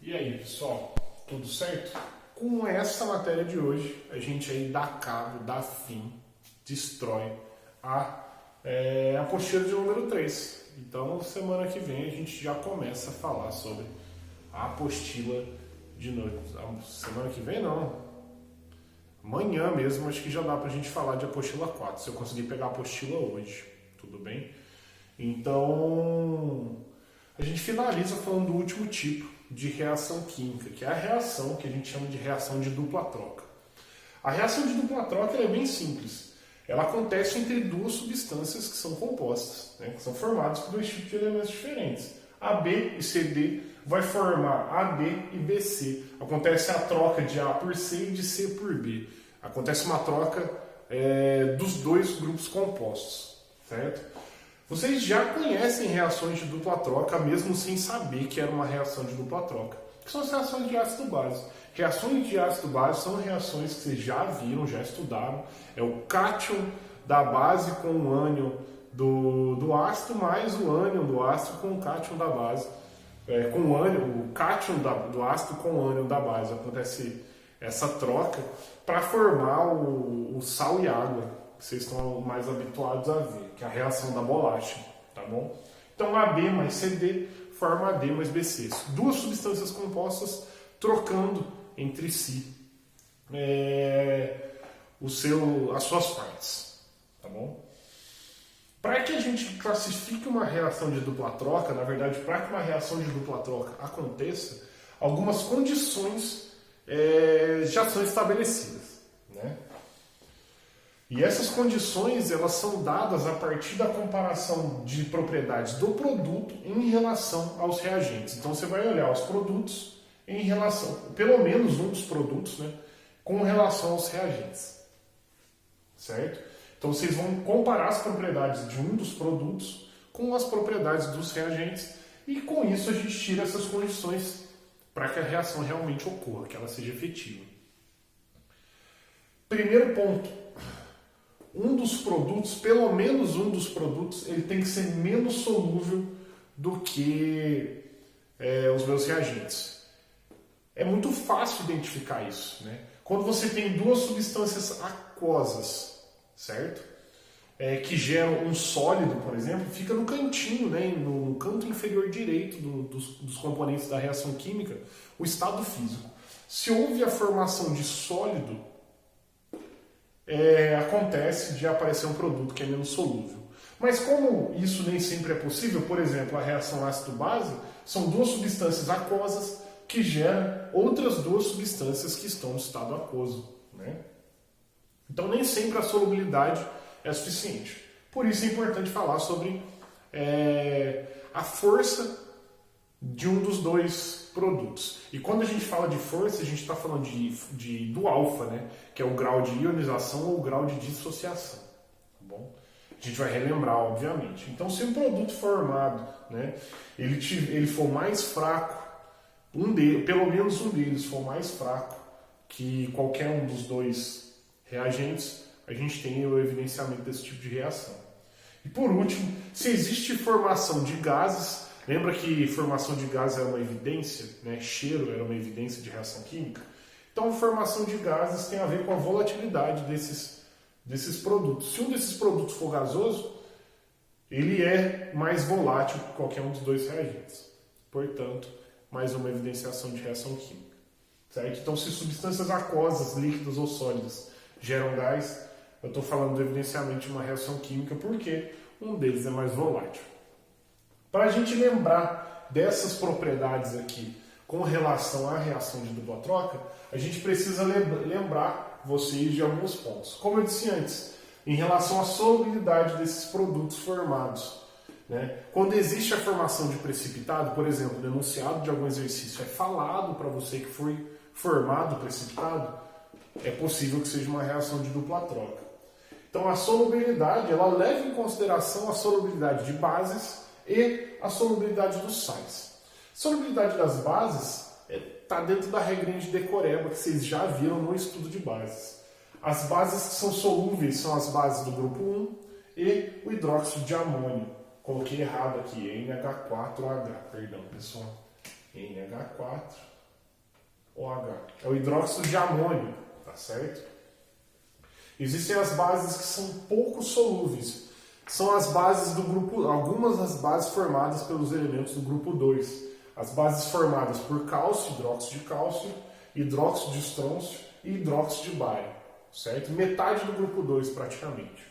E aí, pessoal, tudo certo? Com essa matéria de hoje, a gente aí dá cabo, dá fim, destrói a apostila de número 3. Então, semana que vem, a gente já começa a falar sobre a apostila de noite. Semana que vem, não. Amanhã mesmo, acho que já dá pra gente falar de apostila 4, se eu conseguir pegar a apostila hoje, tudo bem? Então, a gente finaliza falando do último tipo de reação química, que é a reação que a gente chama de reação de dupla troca. A reação de dupla troca é bem simples. Ela acontece entre duas substâncias que são compostas, né, que são formadas por dois tipos de elementos diferentes. AB e CD vai formar AD e BC. Acontece a troca de A por C e de C por B. Acontece uma troca dos dois grupos compostos, certo? Vocês já conhecem reações de dupla troca, mesmo sem saber que era uma reação de dupla troca, que são as reações de ácido-base. Reações de ácido-base são reações que vocês já viram, já estudaram. É o cátion da base com o ânion do ácido, mais o ânion do ácido com o cátion da base. Com o cátion do ácido com o ânion da base. Acontece essa troca para formar o sal e água, que vocês estão mais habituados a ver, que é a reação da bolacha, tá bom? Então AB mais CD forma AD mais BC. Duas substâncias compostas trocando entre si as suas partes, tá bom? Para que a gente classifique uma reação de dupla troca, na verdade, para que uma reação de dupla troca aconteça, algumas condições já são estabelecidas, né? E essas condições elas são dadas a partir da comparação de propriedades do produto em relação aos reagentes. Então você vai olhar os produtos em relação, pelo menos um dos produtos, né, com relação aos reagentes, certo? Então vocês vão comparar as propriedades de um dos produtos com as propriedades dos reagentes e com isso a gente tira essas condições para que a reação realmente ocorra, que ela seja efetiva. Primeiro ponto. Um dos produtos, pelo menos um dos produtos, ele tem que ser menos solúvel do que os meus reagentes. É muito fácil identificar isso, né? Quando você tem duas substâncias aquosas, certo? Que geram um sólido, por exemplo, fica no cantinho, né? No canto inferior direito dos componentes da reação química, o estado físico. Se houve a formação de sólido, acontece de aparecer um produto que é menos solúvel. Mas como isso nem sempre é possível, por exemplo, a reação ácido-base, são duas substâncias aquosas que geram outras duas substâncias que estão no estado aquoso, né? Então nem sempre a solubilidade é suficiente. Por isso é importante falar sobre a força de um dos dois produtos. E quando a gente fala de força, a gente está falando do alfa, né? Que é o grau de ionização ou o grau de dissociação. Tá bom? A gente vai relembrar, obviamente. Então, se um produto formado, né, ele for mais fraco, pelo menos um deles for mais fraco que qualquer um dos dois reagentes, a gente tem o evidenciamento desse tipo de reação. E por último, se existe formação de gases. Lembra que formação de gases era uma evidência, né? Cheiro era uma evidência de reação química? Então, a formação de gases tem a ver com a volatilidade desses produtos. Se um desses produtos for gasoso, ele é mais volátil que qualquer um dos dois reagentes. Portanto, mais uma evidenciação de reação química. Certo? Então, se substâncias aquosas, líquidas ou sólidas geram gás, eu estou falando do evidenciamento de uma reação química porque um deles é mais volátil. Para a gente lembrar dessas propriedades aqui com relação à reação de dupla troca, a gente precisa lembrar vocês de alguns pontos. Como eu disse antes, em relação à solubilidade desses produtos formados, né? Quando existe a formação de precipitado, por exemplo, no enunciado de algum exercício é falado para você que foi formado precipitado, é possível que seja uma reação de dupla troca. Então a solubilidade, ela leva em consideração a solubilidade de bases e a solubilidade dos sais. A solubilidade das bases está dentro da regrinha de decoreba que vocês já viram no estudo de bases. As bases que são solúveis são as bases do grupo 1 e o hidróxido de amônio. Coloquei errado aqui, NH4H, perdão pessoal. NH4 OH. É o hidróxido de amônio, tá certo? Existem as bases que são pouco solúveis. São as bases do grupo, algumas das bases formadas pelos elementos do grupo 2. As bases formadas por cálcio, hidróxido de estrôncio e hidróxido de bário, certo? Metade do grupo 2 praticamente.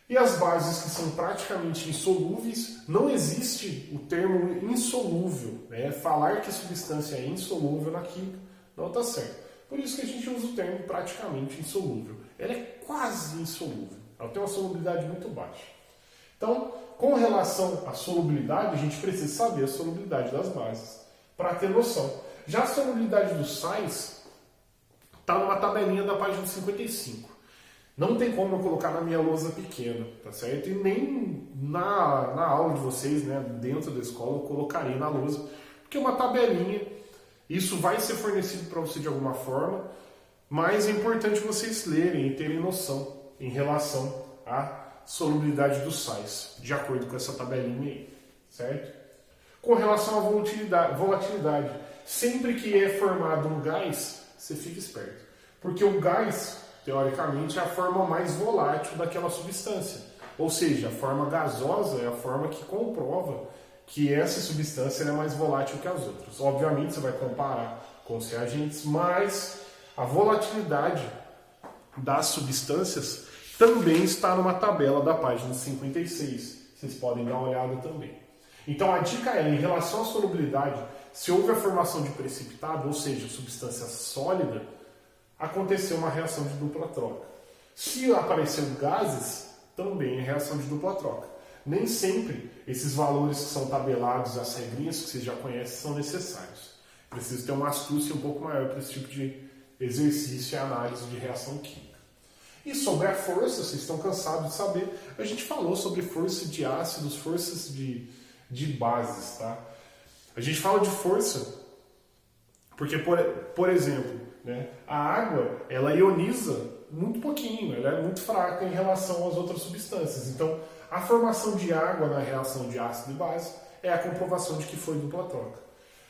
E as bases que são praticamente insolúveis, não existe o termo insolúvel, né? Falar que a substância é insolúvel na química não está certo. Por isso que a gente usa o termo praticamente insolúvel. Ela é quase insolúvel. Ela tem uma solubilidade muito baixa. Então, com relação à solubilidade, a gente precisa saber a solubilidade das bases para ter noção. Já a solubilidade dos sais está numa tabelinha da página 55. Não tem como eu colocar na minha lousa pequena, tá certo? E nem na aula de vocês, né, dentro da escola, eu colocarei na lousa, porque é uma tabelinha. Isso vai ser fornecido para você de alguma forma, mas é importante vocês lerem e terem noção em relação à solubilidade dos sais, de acordo com essa tabelinha aí, certo? Com relação à volatilidade, sempre que é formado um gás, você fica esperto, porque o gás, teoricamente, é a forma mais volátil daquela substância, ou seja, a forma gasosa é a forma que comprova que essa substância é mais volátil que as outras. Obviamente você vai comparar com os reagentes, mas a volatilidade das substâncias também está numa tabela da página 56. Vocês podem dar uma olhada também. Então a dica é, em relação à solubilidade, se houve a formação de precipitado, ou seja, substância sólida, aconteceu uma reação de dupla troca. Se apareceu gases, também é reação de dupla troca. Nem sempre esses valores que são tabelados, as regrinhas que vocês já conhecem, são necessários. Precisa ter uma astúcia um pouco maior para esse tipo de exercício e análise de reação química. E sobre a força, vocês estão cansados de saber, a gente falou sobre força de ácidos, forças de bases, tá? A gente fala de força porque, por exemplo, né, a água, ela ioniza muito pouquinho, ela é muito fraca em relação às outras substâncias. Então, a formação de água na reação de ácido e base é a comprovação de que foi dupla troca.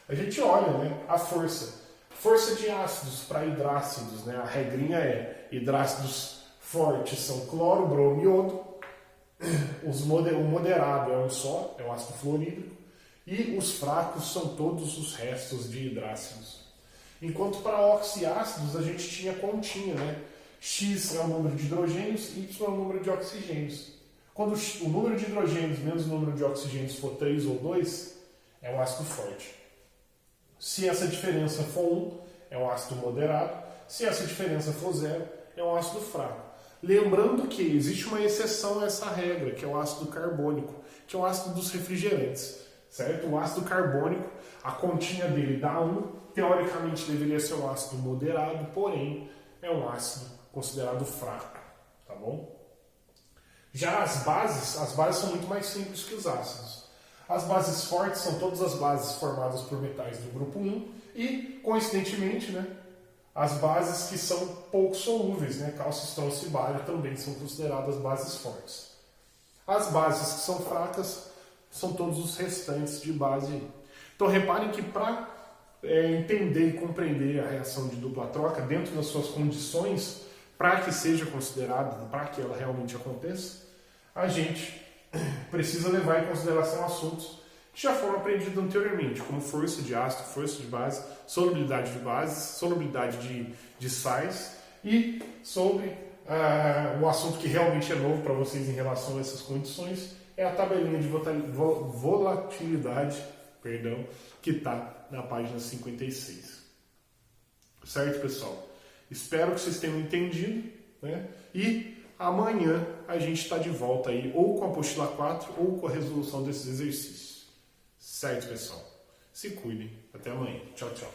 A gente olha, né, a força de ácidos para hidrácidos, né, a regrinha é hidrácidos fortes são cloro, bromo e iodo, o moderado é um só, é um ácido fluorídrico, e os fracos são todos os restos de hidrácidos. Enquanto para oxiácidos a gente tinha continha, né? X é o número de hidrogênios, Y é o número de oxigênios. Quando o número de hidrogênios menos o número de oxigênios for 3 ou 2, é um ácido forte. Se essa diferença for 1, é um ácido moderado. Se essa diferença for 0, é um ácido fraco. Lembrando que existe uma exceção a essa regra, que é o ácido carbônico, que é o ácido dos refrigerantes, certo? O ácido carbônico, a continha dele dá 1, teoricamente deveria ser um ácido moderado, porém é um ácido considerado fraco, tá bom? Já as bases são muito mais simples que os ácidos. As bases fortes são todas as bases formadas por metais do grupo 1 e, coincidentemente, né, as bases que são pouco solúveis, né, cálcio, estrôncio e bário, também são consideradas bases fortes. As bases que são fracas são todos os restantes de base. Então reparem que para entender e compreender a reação de dupla troca dentro das suas condições, para que seja considerada, para que ela realmente aconteça, a gente precisa levar em consideração assuntos que já foram aprendidos anteriormente, como força de ácido, força de base, solubilidade de bases, solubilidade de sais e sobre o assunto que realmente é novo para vocês em relação a essas condições, é a tabelinha de volatilidade, que está na página 56. Certo, pessoal? Espero que vocês tenham entendido, né? E amanhã a gente está de volta aí, ou com a apostila 4 ou com a resolução desses exercícios. Certo, pessoal? Se cuidem. Até amanhã. Tchau, tchau.